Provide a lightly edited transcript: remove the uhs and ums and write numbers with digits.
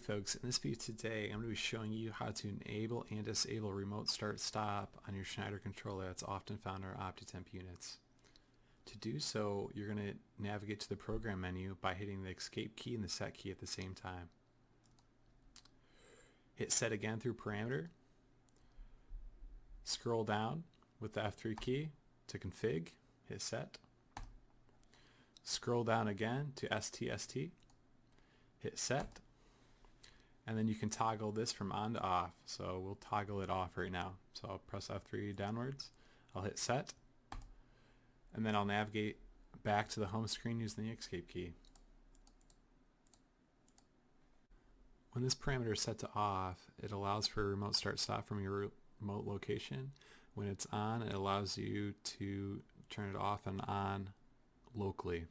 folks, in this video today I'm going to be showing you how to enable and disable remote start stop on your Schnider controller that's often found in our Opti Temp units. To do so, you're going to navigate to the program menu by hitting the escape key and the set key at the same time. Hit set again through parameter. Scroll down with the F3 key to config, hit set. Scroll down again to STST, hit set. And then you can toggle this from on to off. So we'll toggle it off right now. So I'll press F3 downwards. I'll hit set. And then I'll navigate back to the home screen using the escape key. When this parameter is set to off, it allows for a remote start stop from your remote location. When it's on, it allows you to turn it off and on locally.